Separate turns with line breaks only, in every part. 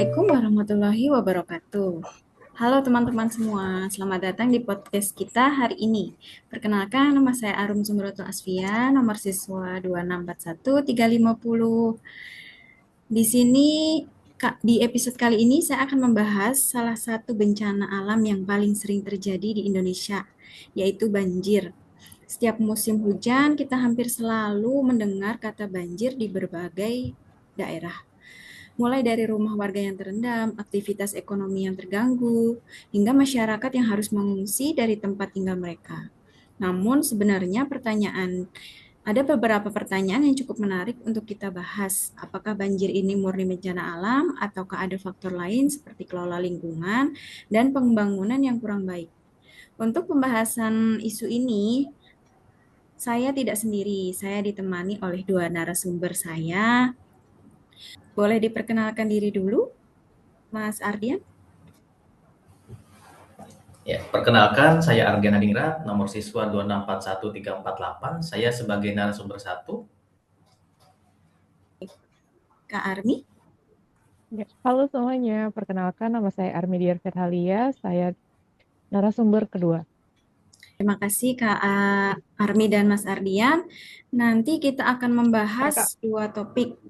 Assalamualaikum warahmatullahi wabarakatuh. Halo teman-teman semua, selamat datang di podcast kita hari ini. Perkenalkan, nama saya Arum Zumroto Asfia, nomor siswa 2641350. Di sini, di episode kali ini saya akan membahas salah satu bencana alam yang paling sering terjadi di Indonesia, yaitu banjir. Setiap musim hujan, kita hampir selalu mendengar kata banjir di berbagai daerah. Mulai dari rumah warga yang terendam, aktivitas ekonomi yang terganggu, hingga masyarakat yang harus mengungsi dari tempat tinggal mereka. Namun sebenarnya ada beberapa pertanyaan yang cukup menarik untuk kita bahas. Apakah banjir ini murni bencana alam ataukah ada faktor lain seperti kelola lingkungan dan pembangunan yang kurang baik? Untuk pembahasan isu ini, saya tidak sendiri. Saya ditemani oleh dua narasumber saya. Boleh diperkenalkan diri dulu, Mas Ardian?
Ya, perkenalkan saya Ardian Adingrat, nomor siswa 2641348. Saya sebagai narasumber satu.
Kak Armi?
Ya, halo semuanya, perkenalkan nama saya Armidiar Firhalia, saya narasumber kedua.
Terima kasih Kak Armi dan Mas Ardian. Nanti kita akan membahas dua topik.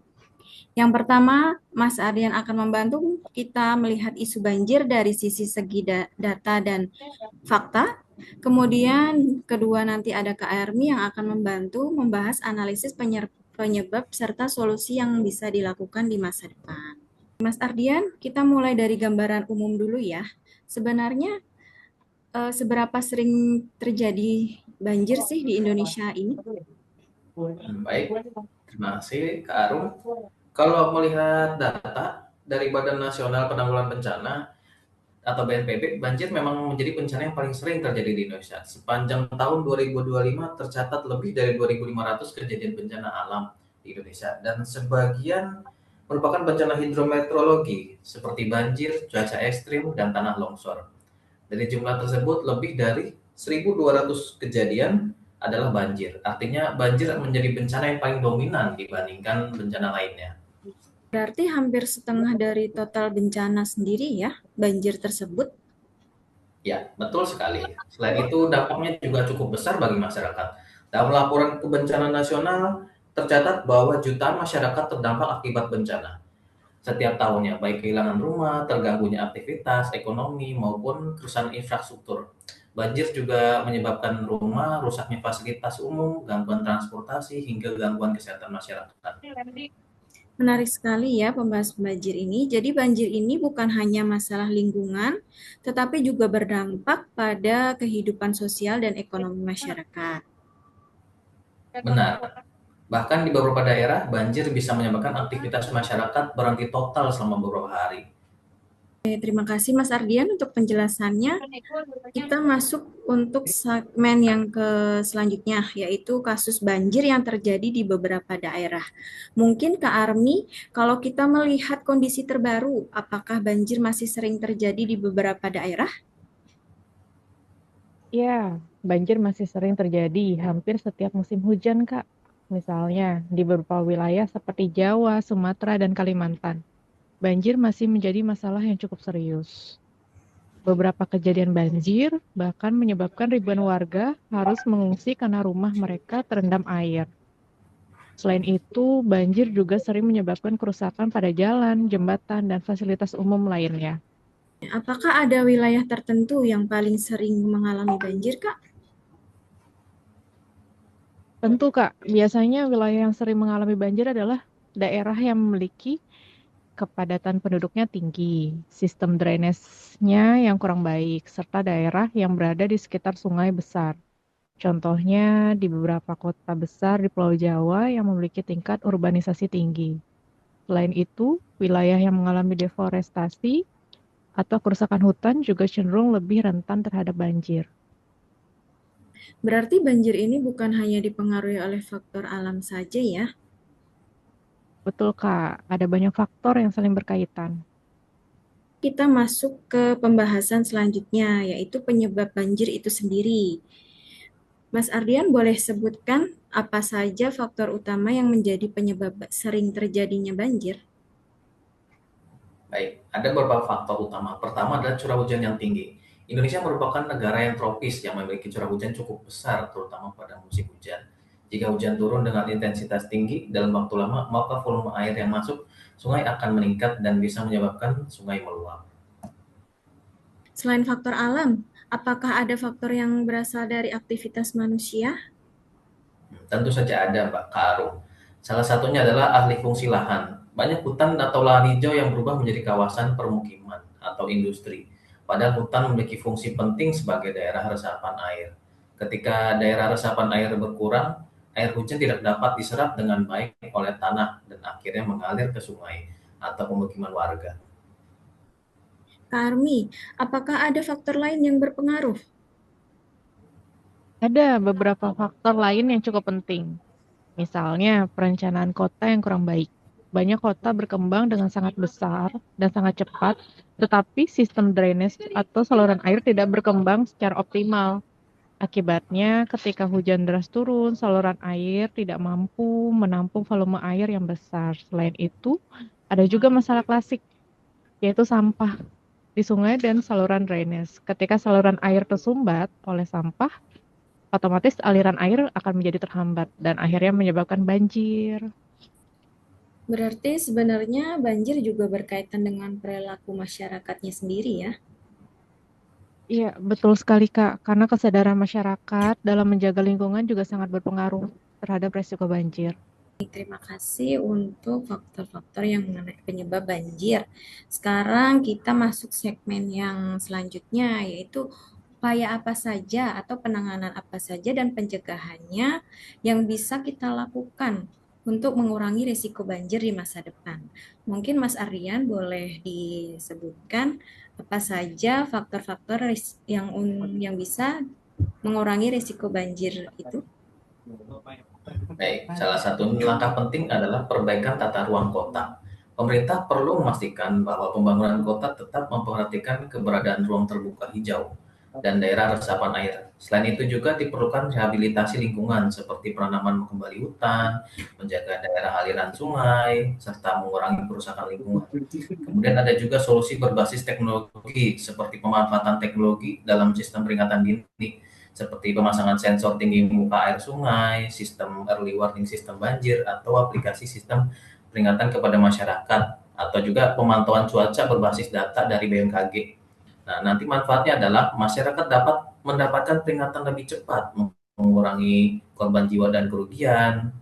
Yang pertama, Mas Ardian akan membantu kita melihat isu banjir dari sisi segi data dan fakta. Kemudian kedua nanti ada Kak Armi yang akan membantu membahas analisis penyebab serta solusi yang bisa dilakukan di masa depan. Mas Ardian, kita mulai dari gambaran umum dulu ya. Sebenarnya seberapa sering terjadi banjir sih di Indonesia ini?
Baik, terima kasih Kak Arum. Kalau melihat data dari Badan Nasional Penanggulangan Bencana atau BNPB, banjir memang menjadi bencana yang paling sering terjadi di Indonesia. Sepanjang tahun 2025 tercatat lebih dari 2.500 kejadian bencana alam di Indonesia, dan sebagian merupakan bencana hidrometeorologi seperti banjir, cuaca ekstrim, dan tanah longsor. Dari jumlah tersebut, lebih dari 1.200 kejadian adalah banjir. Artinya banjir menjadi bencana yang paling dominan dibandingkan bencana lainnya.
Berarti hampir setengah dari total bencana sendiri ya, banjir tersebut.
Ya, betul sekali. Selain itu, dampaknya juga cukup besar bagi masyarakat. Dalam laporan kebencanaan nasional, tercatat bahwa jutaan masyarakat terdampak akibat bencana setiap tahunnya, baik kehilangan rumah, terganggunya aktivitas ekonomi, maupun kerusakan infrastruktur. Banjir juga menyebabkan rumah, rusaknya fasilitas umum, gangguan transportasi, hingga gangguan kesehatan masyarakat.
Menarik sekali ya pembahas banjir ini. Jadi banjir ini bukan hanya masalah lingkungan, tetapi juga berdampak pada kehidupan sosial dan ekonomi masyarakat.
Benar. Bahkan di beberapa daerah, banjir bisa menyebabkan aktivitas masyarakat berhenti total selama beberapa hari.
Terima kasih Mas Ardian untuk penjelasannya. Kita masuk untuk segmen yang selanjutnya, yaitu kasus banjir yang terjadi di beberapa daerah. Mungkin Kak Armi, kalau kita melihat kondisi terbaru, apakah banjir masih sering terjadi di beberapa daerah?
Ya, banjir masih sering terjadi hampir setiap musim hujan, Kak. Misalnya, di beberapa wilayah seperti Jawa, Sumatera, dan Kalimantan, banjir masih menjadi masalah yang cukup serius. Beberapa kejadian banjir bahkan menyebabkan ribuan warga harus mengungsi karena rumah mereka terendam air. Selain itu, banjir juga sering menyebabkan kerusakan pada jalan, jembatan, dan fasilitas umum lainnya.
Apakah ada wilayah tertentu yang paling sering mengalami banjir, Kak?
Tentu, Kak, biasanya wilayah yang sering mengalami banjir adalah daerah yang memiliki kepadatan penduduknya tinggi, sistem drainasenya yang kurang baik, serta daerah yang berada di sekitar sungai besar. Contohnya di beberapa kota besar di Pulau Jawa yang memiliki tingkat urbanisasi tinggi. Selain itu, wilayah yang mengalami deforestasi atau kerusakan hutan juga cenderung lebih rentan terhadap banjir.
Berarti banjir ini bukan hanya dipengaruhi oleh faktor alam saja ya.
Betul, Kak, ada banyak faktor yang saling berkaitan.
Kita masuk ke pembahasan selanjutnya, yaitu penyebab banjir itu sendiri. Mas Ardian boleh sebutkan apa saja faktor utama yang menjadi penyebab sering terjadinya banjir?
Baik, ada beberapa faktor utama. Pertama adalah curah hujan yang tinggi. Indonesia merupakan negara yang tropis yang memiliki curah hujan cukup besar, terutama pada musim hujan. Jika hujan turun dengan intensitas tinggi dalam waktu lama, maka volume air yang masuk sungai akan meningkat dan bisa menyebabkan sungai meluap.
Selain faktor alam, apakah ada faktor yang berasal dari aktivitas manusia?
Tentu saja ada, Mbak Kak. Salah satunya adalah ahli fungsi lahan. Banyak hutan atau lahan hijau yang berubah menjadi kawasan permukiman atau industri. Padahal hutan memiliki fungsi penting sebagai daerah resapan air. Ketika daerah resapan air berkurang, air hujan tidak dapat diserap dengan baik oleh tanah dan akhirnya mengalir ke sungai atau pemukiman warga.
Kak Armi, apakah ada faktor lain yang berpengaruh?
Ada beberapa faktor lain yang cukup penting. Misalnya, perencanaan kota yang kurang baik. Banyak kota berkembang dengan sangat besar dan sangat cepat, tetapi sistem drainase atau saluran air tidak berkembang secara optimal. Akibatnya, ketika hujan deras turun, saluran air tidak mampu menampung volume air yang besar. Selain itu, ada juga masalah klasik, yaitu sampah di sungai dan saluran drainase. Ketika saluran air tersumbat oleh sampah, otomatis aliran air akan menjadi terhambat dan akhirnya menyebabkan banjir.
Berarti sebenarnya banjir juga berkaitan dengan perilaku masyarakatnya sendiri ya.
Iya, betul sekali Kak, karena kesadaran masyarakat dalam menjaga lingkungan juga sangat berpengaruh terhadap resiko banjir.
Terima kasih untuk faktor-faktor yang mengenai penyebab banjir. Sekarang kita masuk segmen yang selanjutnya, yaitu upaya apa saja atau penanganan apa saja dan pencegahannya yang bisa kita lakukan untuk mengurangi risiko banjir di masa depan. Mungkin Mas Aryan boleh disebutkan apa saja faktor-faktor yang bisa mengurangi risiko banjir itu.
Baik, salah satu langkah penting adalah perbaikan tata ruang kota. Pemerintah perlu memastikan bahwa pembangunan kota tetap memperhatikan keberadaan ruang terbuka hijau dan daerah resapan air. Selain itu juga diperlukan rehabilitasi lingkungan seperti penanaman kembali hutan, menjaga daerah aliran sungai, serta mengurangi kerusakan lingkungan. Kemudian ada juga solusi berbasis teknologi seperti pemanfaatan teknologi dalam sistem peringatan dini seperti pemasangan sensor tinggi muka air sungai, sistem early warning sistem banjir, atau aplikasi sistem peringatan kepada masyarakat, atau juga pemantauan cuaca berbasis data dari BMKG. Nah, nanti manfaatnya adalah masyarakat dapat mendapatkan peringatan lebih cepat, mengurangi korban jiwa dan kerugian,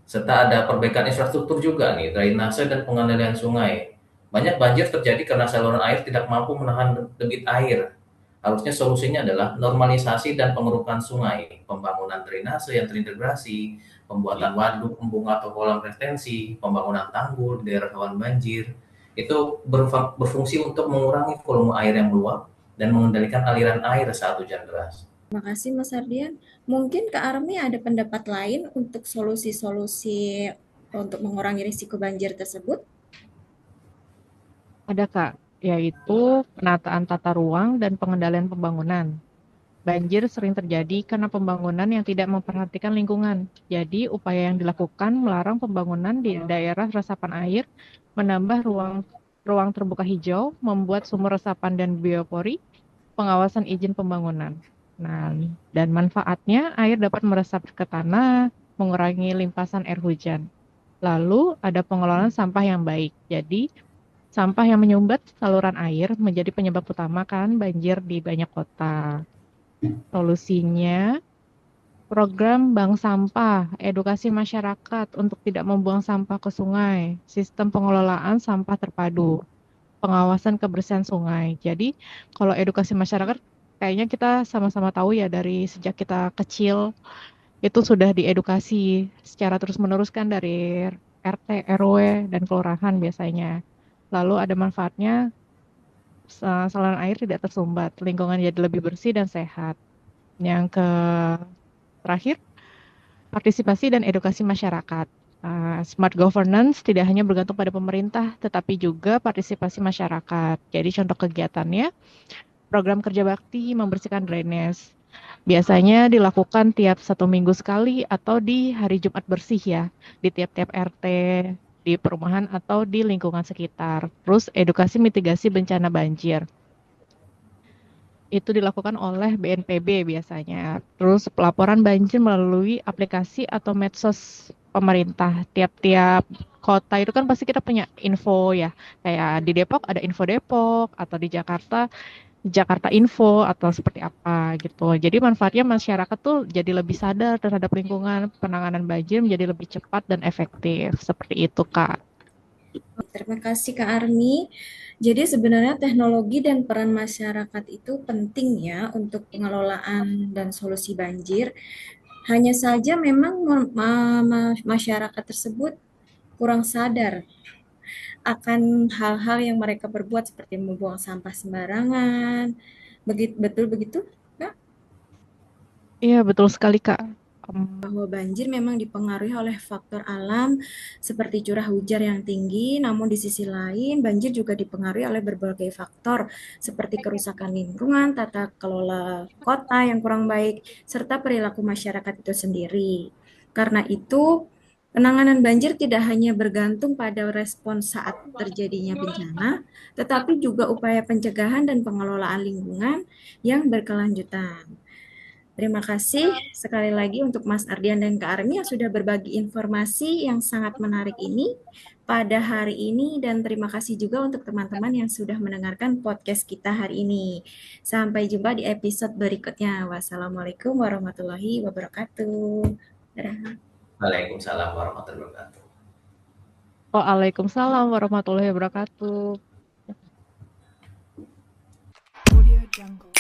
serta ada perbaikan infrastruktur juga nih, drainase dan pengendalian sungai. Banyak banjir terjadi karena saluran air tidak mampu menahan debit air. Harusnya solusinya adalah normalisasi dan pengerukan sungai, pembangunan drainase yang terintegrasi, pembuatan waduk, embung atau kolam retensi, pembangunan tanggul di daerah rawan banjir. Itu berfungsi untuk mengurangi volume air yang meluap dan mengendalikan aliran air saat hujan deras.
Terima kasih Mas Ardian. Mungkin Kak Armi ada pendapat lain untuk solusi-solusi untuk mengurangi risiko banjir tersebut?
Ada Kak, yaitu penataan tata ruang dan pengendalian pembangunan. Banjir sering terjadi karena pembangunan yang tidak memperhatikan lingkungan. Jadi, upaya yang dilakukan melarang pembangunan di daerah resapan air, menambah ruang terbuka hijau, membuat sumur resapan dan biopori, pengawasan izin pembangunan. Nah, dan manfaatnya air dapat meresap ke tanah, mengurangi limpasan air hujan. Lalu ada pengelolaan sampah yang baik. Jadi, sampah yang menyumbat saluran air menjadi penyebab utama kan banjir di banyak kota. Solusinya, program bank sampah, edukasi masyarakat untuk tidak membuang sampah ke sungai, sistem pengelolaan sampah terpadu, pengawasan kebersihan sungai. Jadi, kalau edukasi masyarakat, kayaknya kita sama-sama tahu ya dari sejak kita kecil, itu sudah diedukasi secara terus-menerus kan dari RT, RW, dan kelurahan biasanya. Lalu ada manfaatnya, saluran air tidak tersumbat, lingkungan jadi lebih bersih dan sehat. Yang terakhir, partisipasi dan edukasi masyarakat. Smart governance tidak hanya bergantung pada pemerintah, tetapi juga partisipasi masyarakat. Jadi contoh kegiatannya, program kerja bakti membersihkan drainase. Biasanya dilakukan tiap 1 minggu sekali atau di hari Jumat bersih ya, di tiap-tiap RT. di perumahan atau di lingkungan sekitar. Terus edukasi mitigasi bencana banjir. Itu dilakukan oleh BNPB biasanya. Terus pelaporan banjir melalui aplikasi atau medsos pemerintah. Tiap-tiap kota itu kan pasti kita punya info ya. Kayak di Depok ada info Depok, atau di Jakarta Jakarta Info, atau seperti apa gitu. Jadi manfaatnya masyarakat tuh jadi lebih sadar terhadap lingkungan, penanganan banjir menjadi lebih cepat dan efektif. Seperti itu, Kak.
Terima kasih Kak Armi. Jadi sebenarnya teknologi dan peran masyarakat itu penting ya untuk pengelolaan dan solusi banjir. Hanya saja memang masyarakat tersebut kurang sadar akan hal-hal yang mereka perbuat seperti membuang sampah sembarangan. Betul begitu, Kak?
Iya, betul sekali, Kak.
Bahwa banjir memang dipengaruhi oleh faktor alam seperti curah hujan yang tinggi, namun di sisi lain banjir juga dipengaruhi oleh berbagai faktor seperti kerusakan lingkungan, tata kelola kota yang kurang baik, serta perilaku masyarakat itu sendiri. Karena itu, penanganan banjir tidak hanya bergantung pada respons saat terjadinya bencana, tetapi juga upaya pencegahan dan pengelolaan lingkungan yang berkelanjutan. Terima kasih sekali lagi untuk Mas Ardian dan Kak Armi yang sudah berbagi informasi yang sangat menarik ini pada hari ini, dan terima kasih juga untuk teman-teman yang sudah mendengarkan podcast kita hari ini. Sampai jumpa di episode berikutnya. Wassalamualaikum warahmatullahi wabarakatuh. Dadah.
Waalaikumsalam warahmatullahi wabarakatuh.
Waalaikumsalam warahmatullahi wabarakatuh.
Audio Jungle.